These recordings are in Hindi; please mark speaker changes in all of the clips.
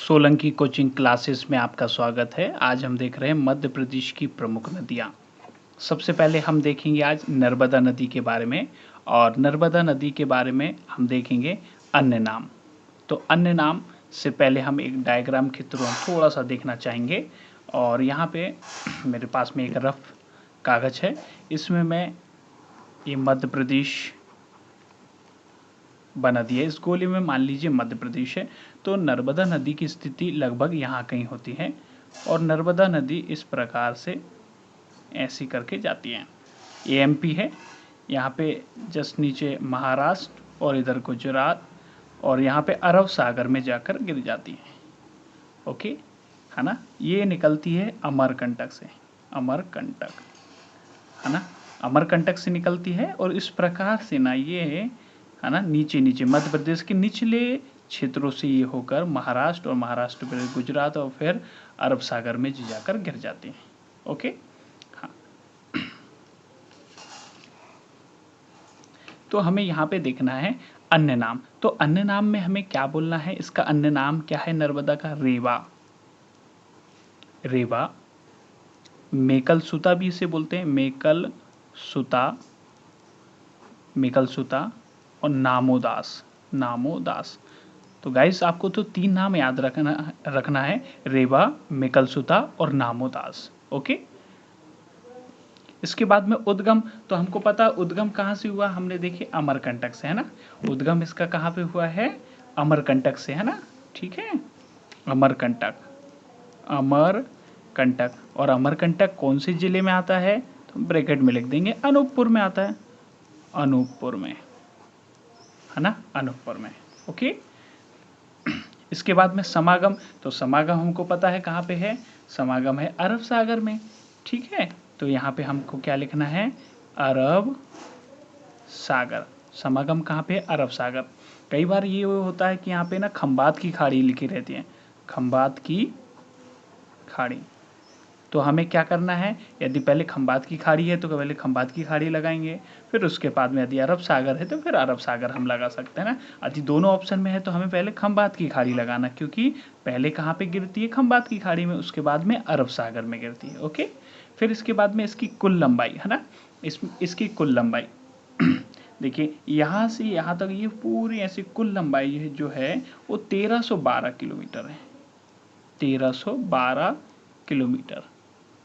Speaker 1: सोलंकी कोचिंग क्लासेस में आपका स्वागत है। आज हम देख रहे हैं मध्य प्रदेश की प्रमुख नदियाँ। सबसे पहले हम देखेंगे आज नर्मदा नदी के बारे में, और नर्मदा नदी के बारे में हम देखेंगे अन्य नाम। तो अन्य नाम से पहले हम एक डायग्राम के थ्रू हम थोड़ा सा देखना चाहेंगे। और यहाँ पे मेरे पास में एक रफ कागज है, इसमें मैं ये मध्य प्रदेश बना दिया। इस गोले में मान लीजिए मध्य प्रदेश है, तो नर्मदा नदी की स्थिति लगभग यहाँ कहीं होती है। और नर्मदा नदी इस प्रकार से ऐसी करके जाती है। ये एमपी है, यहाँ पे जस्ट नीचे महाराष्ट्र और इधर गुजरात, और यहाँ पे अरब सागर में जाकर गिर जाती है। ओके, है ना। ये निकलती है अमरकंटक से, अमरकंटक, है ना, अमरकंटक से निकलती है। और इस प्रकार से ना ये है ना नीचे नीचे मध्य प्रदेश के निचले क्षेत्रों से ये होकर महाराष्ट्र, और महाराष्ट्र फिर गुजरात, और फिर अरब सागर में जाकर गिर जाती हैं। ओके, हाँ। तो हमें यहाँ पे देखना है अन्य नाम। तो अन्य नाम में हमें क्या बोलना है? इसका अन्य नाम क्या है नर्मदा का? रेवा। रेवा, मेकल सुता भी इसे बोलते हैं, मेकल सुता, मेकल सुता, और नामोदास, नामोदास। तो गाइस आपको तो 3 नाम याद रखना है, रेवा, मेकलसुता और नामोदास। ओके, इसके बाद में उद्गम। तो हमको पता उद्गम कहाँ से हुआ, हमने देखे अमरकंटक से, है ना। उद्गम इसका कहाँ पे हुआ है? अमरकंटक से, है ना। ठीक है, अमरकंटक, अमरकंटक। और अमरकंटक कौन से जिले में आता है? तो ब्रैकेट में लिख देंगे अनूपपुर में आता है, अनूपपुर में, है ना, अनूपपुर में। ओके, इसके बाद में समागम। तो समागम हमको पता है कहाँ पे है, समागम है अरब सागर में। ठीक है, तो यहाँ पे हमको क्या लिखना है? अरब सागर। समागम कहाँ पे है? अरब सागर। कई बार ये होता है कि यहाँ पे ना खंबात की खाड़ी लिखी रहती है, खंबात की खाड़ी। तो हमें क्या करना है? यदि पहले खंबात की खाड़ी है तो पहले खंबात की खाड़ी लगाएंगे, फिर उसके बाद में यदि अरब सागर है तो फिर अरब सागर हम लगा सकते हैं ना। यदि दोनों ऑप्शन में है तो हमें पहले खंबात की खाड़ी लगाना, क्योंकि पहले कहाँ पे गिरती है? खंबात की खाड़ी में, उसके बाद में अरब सागर में गिरती है। ओके, फिर इसके बाद में इसकी कुल लंबाई, है ना, इसकी कुल लंबाई देखिए यहाँ से यहाँ तक ये पूरी ऐसी कुल लंबाई है जो है वो 1312 किलोमीटर है, 1312 किलोमीटर।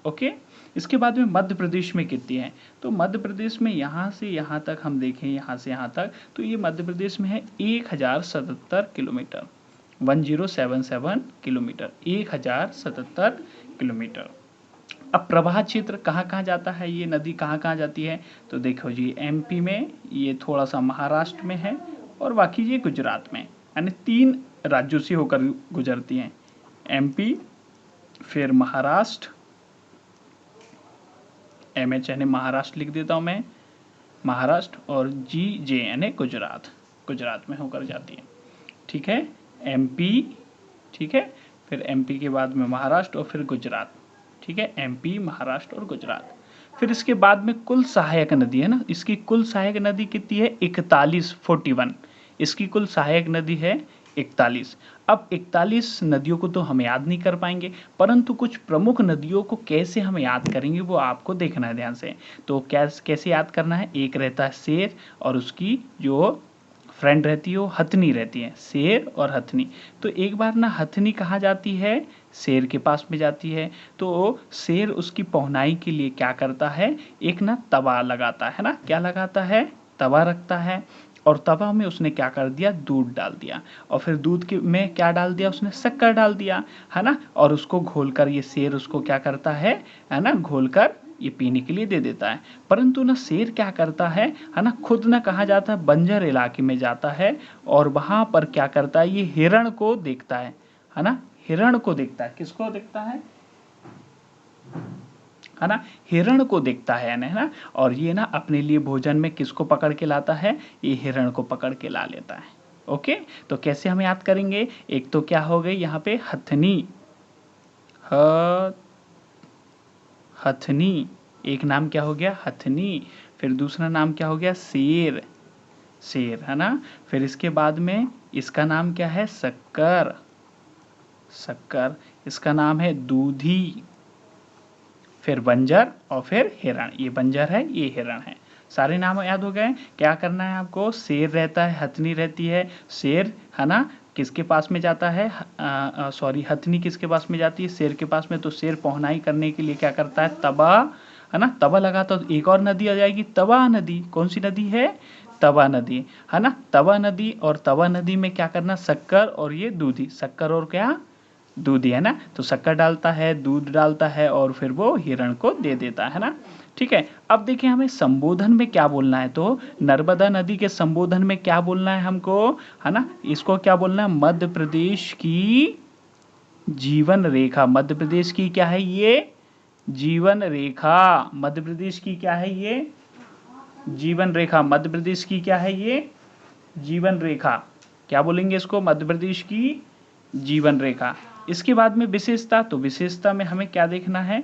Speaker 1: ओके, इसके बाद में मध्य प्रदेश में कितनी है? तो मध्य प्रदेश में यहाँ से यहाँ तक हम देखें, यहाँ से यहाँ तक, तो ये मध्य प्रदेश में है 1077 किलोमीटर, 1077 किलोमीटर, 1077 किलोमीटर। अब प्रवाह क्षेत्र कहाँ कहाँ जाता है, ये नदी कहाँ कहाँ जाती है? तो देखो जी, एमपी में, ये थोड़ा सा महाराष्ट्र में है, और बाकी ये गुजरात में, यानी 3 राज्यों से होकर गुजरती हैं। एमपी, फिर महाराष्ट्र, MH यानी महाराष्ट्र लिख देता हूँ मैं, महाराष्ट्र, और GJ यानी गुजरात, गुजरात में होकर जाती है। ठीक है, MP, ठीक है, फिर MP के बाद में महाराष्ट्र और फिर गुजरात। ठीक है, MP, महाराष्ट्र और गुजरात। फिर इसके बाद में कुल सहायक नदी है ना, इसकी कुल सहायक नदी कितनी है? 41, इसकी कुल सहायक नदी है 41। अब 41 नदियों को तो हम याद नहीं कर पाएंगे, परंतु कुछ प्रमुख नदियों को कैसे हम याद करेंगे वो आपको देखना है ध्यान से। तो कैसे याद करना है? एक रहता है शेर, और उसकी जो फ्रेंड रहती है वो हथनी रहती है, शेर और हथनी। तो एक बार ना हथनी कहाँ जाती है? शेर के पास में जाती है। तो शेर उसकी पहुनाई के लिए क्या करता है? एक ना तवा लगाता है ना, क्या लगाता है? तवा रखता है, और तवा में उसने क्या कर दिया? दूध डाल दिया, और फिर दूध के में क्या डाल दिया उसने? शक्कर डाल दिया, है ना। और उसको घोलकर ये शेर उसको क्या करता है ना, घोलकर ये पीने के लिए दे देता है। परंतु ना शेर क्या करता है ना, खुद ना कहाँ जाता है? बंजर इलाके में जाता है, और वहां पर क्या करता है? ये हिरण को देखता है ना, हिरण को देखता है। किसको देखता है ना? हिरण को देखता है ना। और ये ना अपने लिए भोजन में किसको पकड़ के लाता है? ये हिरण को पकड़ के ला लेता है। ओके, तो कैसे हम याद करेंगे? एक तो क्या हो गई यहाँ पे? हथनी, हथनी, एक नाम क्या हो गया? हथनी। फिर दूसरा नाम क्या हो गया? शेर, शेर, है ना। फिर इसके बाद में इसका नाम क्या है? शक्कर, शक्कर, इसका नाम है दूधी, फिर बंजर और फिर हिरण। ये बंजर है, ये हिरण है। सारे नाम याद हो गए। क्या करना है आपको, शेर रहता है, हथनी रहती है। शेर है ना किसके पास में जाता है, सॉरी हथनी किसके पास में जाती है, शेर के पास में। तो शेर पहुनाई करने के लिए क्या करता है, तवा, है ना, तवा लगाता। तो एक और नदी आ जाएगी, तवा नदी। कौन सी नदी है, तवा नदी, है ना। तवा नदी, और तवा नदी में क्या करना, शक्कर और ये दूधी, शक्कर और क्या, दूधी, है ना। तो शक्कर डालता है, दूध डालता है, और फिर वो हिरण को दे देता है ना। ठीक है, अब देखिए हमें संबोधन में क्या बोलना है। तो नर्मदा नदी के संबोधन में क्या बोलना है हमको, है ना। इसको क्या बोलना है, मध्य प्रदेश की जीवन रेखा। मध्य प्रदेश की क्या है ये, जीवन रेखा। मध्य प्रदेश की क्या है ये, जीवन रेखा। मध्य प्रदेश की क्या है ये, जीवन रेखा। क्या बोलेंगे इसको, मध्य प्रदेश की जीवन रेखा। इसके बाद में विशेषता। तो विशेषता में हमें क्या देखना है,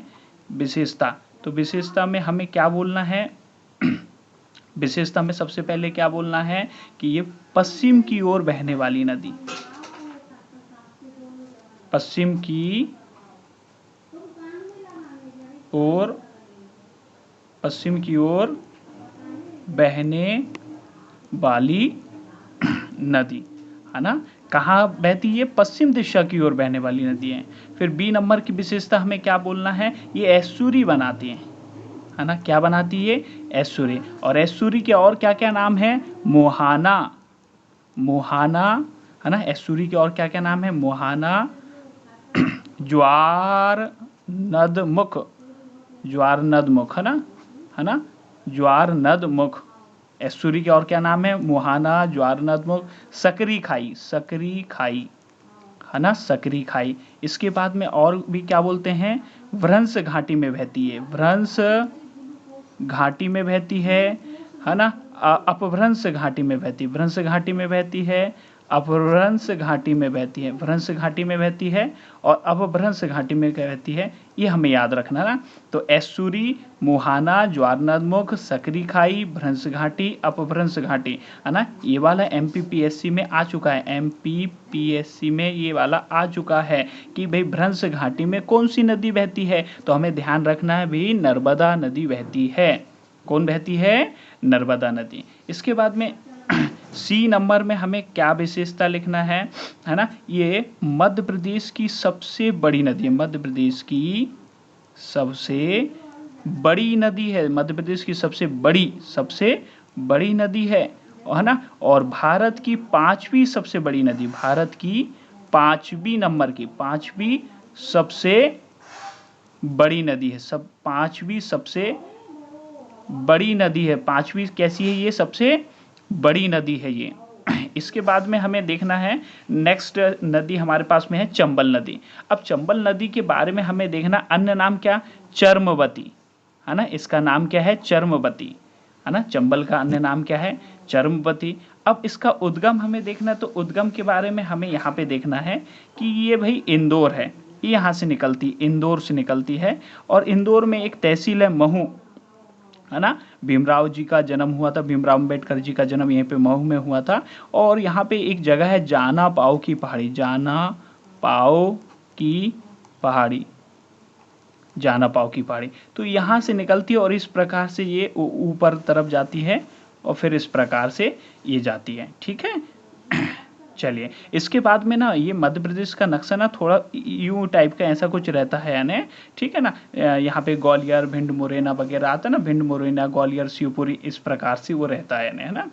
Speaker 1: विशेषता। तो विशेषता में हमें क्या बोलना है, विशेषता में सबसे पहले क्या बोलना है कि ये पश्चिम की ओर बहने वाली नदी, पश्चिम की ओर, पश्चिम की ओर बहने वाली नदी, है ना। कहाँ बहती है, पश्चिम दिशा की ओर बहने वाली नदी है। फिर बी नंबर की विशेषता हमें क्या बोलना है, ये एस्चुरी बनाती है ना। क्या बनाती है, एस्चुरी। और एस्चुरी के और क्या क्या नाम है, मोहाना, मोहाना, है ना। एस्चुरी के और क्या क्या नाम है, मोहाना, ज्वार नदमुख, ज्वार नदमुख, है ना, ज्वार नदमुख। एस्चुरी के और क्या नाम है, मोहाना, ज्वार नदमुख, सकरी खाई, सकरी खाई, है ना, सकरी खाई। इसके बाद में और भी क्या बोलते हैं, भ्रंश घाटी में बहती है, भ्रंश घाटी में बहती है ना। अपभ्रंश घाटी में बहती, भ्रंश घाटी में बहती है, अपभ्रंश घाटी में बहती है, भ्रंश घाटी में बहती है, और अपभ्रंश घाटी में बहती है। ये हमें याद रखना ना। तो एस्चुरी, मोहाना, ज्वार नदमुख, सकरी खाई, भ्रंश घाटी, अपभ्रंश घाटी, है ना। ये वाला MPPSC में आ चुका है, MPPSC में ये वाला आ चुका है कि भाई भ्रंश घाटी में कौन सी नदी बहती है। तो हमें ध्यान रखना है भाई, नर्मदा नदी बहती है। कौन बहती है, नर्मदा नदी। इसके बाद में सी नंबर में हमें क्या विशेषता लिखना है ना। ये मध्य प्रदेश की सबसे बड़ी नदी है, मध्य प्रदेश की सबसे बड़ी नदी है, मध्य प्रदेश की सबसे बड़ी नदी है ना। और भारत की 5वीं सबसे बड़ी नदी, भारत की 5वीं नंबर की 5वीं सबसे बड़ी नदी है, 5वीं सबसे बड़ी नदी है। 5वीं कैसी है ये, सबसे बड़ी नदी है ये। इसके बाद में हमें देखना है, नेक्स्ट नदी हमारे पास में है चंबल नदी। अब चंबल नदी के बारे में हमें देखना, अन्य नाम क्या, चर्मवती, है ना। इसका नाम क्या है, चर्मवती, है ना। चंबल का अन्य नाम क्या है, चर्मवती। अब इसका उद्गम हमें देखना, तो उद्गम के बारे में हमें यहाँ पे देखना है कि ये भाई इंदौर है, ये यहाँ से निकलती, इंदौर से निकलती है। और इंदौर में एक तहसील है महू, है ना। भीमराव जी का जन्म हुआ था, भीमराव अम्बेडकर जी का जन्म यहीं पे महू में हुआ था। और यहाँ पे एक जगह है जाना पाओ की पहाड़ी, जाना पाओ की पहाड़ी, जाना पाओ की पहाड़ी। तो यहाँ से निकलती है और इस प्रकार से ये ऊपर तरफ जाती है और फिर इस प्रकार से ये जाती है, ठीक है। चलिए, इसके बाद में ना ये मध्य प्रदेश का नक्शा ना थोड़ा यूं टाइप का ऐसा कुछ रहता है यानी, ठीक है ना। यहाँ पे ग्वालियर, भिंड, मुरैना वगैरह आता है ना, भिंड, मुरैना, ग्वालियर, शिवपुरी, इस प्रकार से वो रहता है है ना,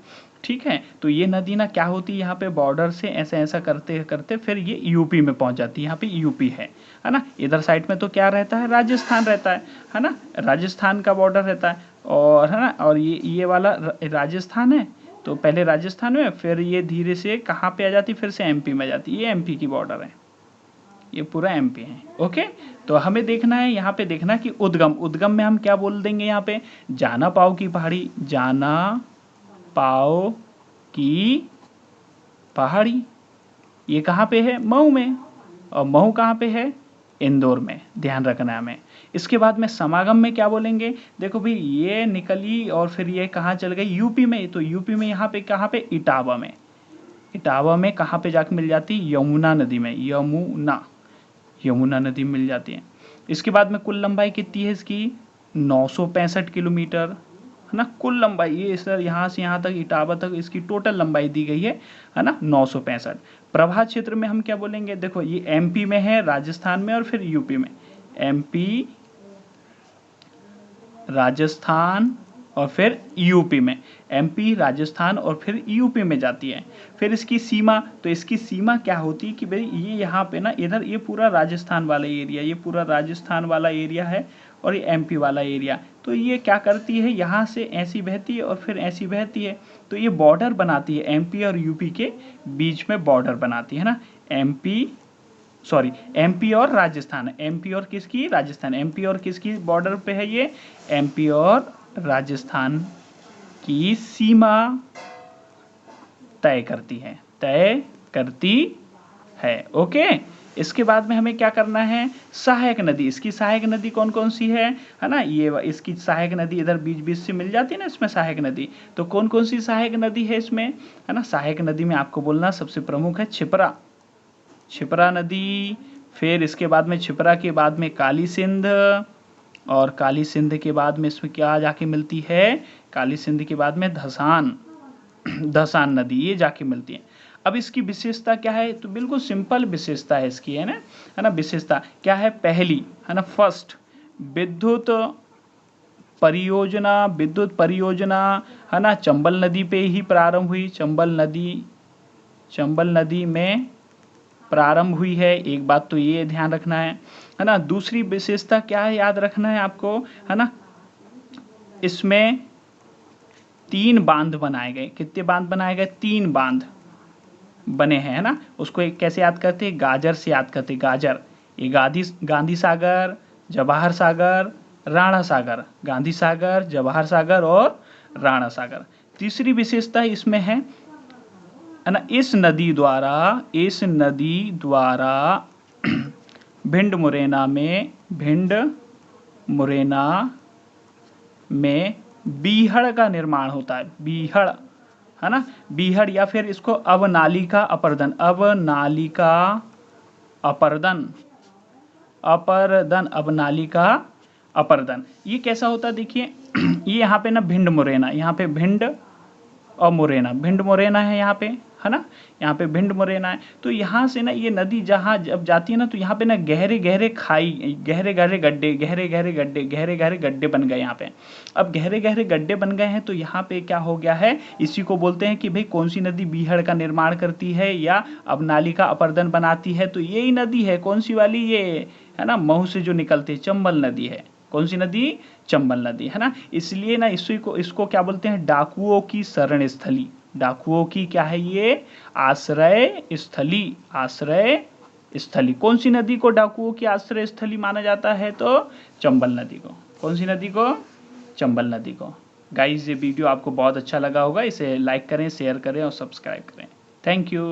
Speaker 1: ठीक है। तो ये नदी ना क्या होती है, यहाँ पे बॉर्डर से ऐसा ऐसा करते करते फिर ये यूपी में पहुंच जाती है। यहाँ पे यूपी है ना। इधर साइड में तो क्या रहता है, राजस्थान रहता है ना, राजस्थान का बॉर्डर रहता है। और है ना, और ये वाला राजस्थान है। तो पहले राजस्थान में, फिर ये धीरे से कहाँ पे आ जाती, फिर से MP में जाती। ये MP की बॉर्डर है, ये पूरा MP है, ओके। तो हमें देखना है, यहाँ पे देखना कि उद्गम, उद्गम में हम क्या बोल देंगे, यहाँ पे जाना पाओ की पहाड़ी, जाना पाओ की पहाड़ी, ये कहाँ पे है, मऊ में। और मऊ कहाँ पे है, इंदौर में, ध्यान रखना है हमें। इसके बाद में समागम में क्या बोलेंगे, देखो भाई ये निकली और फिर ये कहाँ चल गई, यूपी में। तो यूपी में यहाँ पे कहाँ पे, इटावा में, इटावा में कहाँ पे जाके मिल जाती, यमुना नदी में, यमुना, यमुना नदी मिल जाती है। इसके बाद में कुल लंबाई कितनी है इसकी, 965 किलोमीटर, है ना। कुल लंबाई ये सर यहाँ से यहाँ तक इटावा तक इसकी टोटल लंबाई दी गई है ना, 965। प्रभात क्षेत्र में हम क्या बोलेंगे, देखो ये एमपी में है, राजस्थान में और फिर यूपी में। एमपी, राजस्थान और फिर यूपी में। एमपी, राजस्थान और फिर यूपी में जाती है। फिर इसकी सीमा, तो इसकी सीमा क्या होती है कि भाई ये यहाँ पे ना, इधर ये पूरा राजस्थान वाला एरिया, ये पूरा राजस्थान वाला एरिया है और ये एमपी वाला एरिया। तो ये क्या करती है, यहाँ से ऐसी बहती है और फिर ऐसी बहती है, तो ये बॉर्डर बनाती है, एमपी और यूपी के बीच में बॉर्डर बनाती है ना। एमपी और राजस्थान, एमपी और किसकी, राजस्थान, एमपी और किसकी बॉर्डर पे है ये, एमपी और राजस्थान की सीमा तय करती है। ओके, इसके बाद में हमें क्या करना है, सहायक नदी। इसकी सहायक नदी कौन कौन सी है ना, ये इसकी सहायक नदी इधर बीच बीच से मिल जाती है ना इसमें सहायक नदी। तो कौन कौन सी सहायक नदी है इसमें, है ना। सहायक नदी में आपको बोलना सबसे प्रमुख है छिपरा नदी। फिर इसके बाद में छिपरा के बाद में काली सिंध, और काली सिंध के बाद में इसमें क्या जाके मिलती है, काली सिंध के बाद में धसान नदी, ये जाके मिलती है। अब इसकी विशेषता क्या है, तो बिल्कुल सिंपल विशेषता है इसकी, है ना। विशेषता क्या है, पहली है ना, फर्स्ट विद्युत परियोजना है ना, चंबल नदी पे ही प्रारंभ हुई, चंबल नदी में प्रारंभ हुई है। एक बात तो ये ध्यान रखना है ना। दूसरी विशेषता क्या है, याद रखना है आपको, है ना। इसमें 3 बांध बनाए गए। कितने बांध बनाए गए, 3 बांध बने हैं, है ना। उसको कैसे याद करते हैं, गाजर से याद करते हैं, गाजर। ये गांधी सागर, जवाहर सागर, राणा सागर, गांधी सागर, जवाहर सागर और राणा सागर। तीसरी विशेषता इसमें है ना, इस नदी द्वारा भिंड मुरैना में बीहड़ का निर्माण होता है। बीहड़, है ना, बीहड़, या फिर इसको अवनालिका अपर्दन। ये कैसा होता है देखिए, ये यहाँ पे ना भिंड मुरैना, यहाँ पे भिंड और मुरैना है यहाँ पे, है ना। यहाँ पे भिंड मुरैना है। तो यहाँ से ना ये नदी जहाँ जब जाती है ना, तो यहाँ पे ना गहरे गहरे गड्ढे बन गए यहाँ पे। अब गहरे गहरे गड्ढे बन गए हैं, तो यहाँ पे क्या हो गया है, इसी को बोलते हैं कि भाई कौन सी नदी बीहड़ का निर्माण करती है या अवनालिका अपर्दन बनाती है। तो यही नदी है, कौन सी वाली, ये है ना, महू से जो निकलती है, चंबल नदी है। कौन सी नदी, चंबल नदी, है ना। इसलिए ना इसको क्या बोलते हैं, डाकुओं की शरण स्थली। डाकुओं की क्या है ये, आश्रय स्थली। कौन सी नदी को डाकुओं की आश्रय स्थली माना जाता है, तो चंबल नदी को। कौन सी नदी को, चंबल नदी को। गाइस, ये वीडियो आपको बहुत अच्छा लगा होगा, इसे लाइक करें, शेयर करें और सब्सक्राइब करें। Thank you.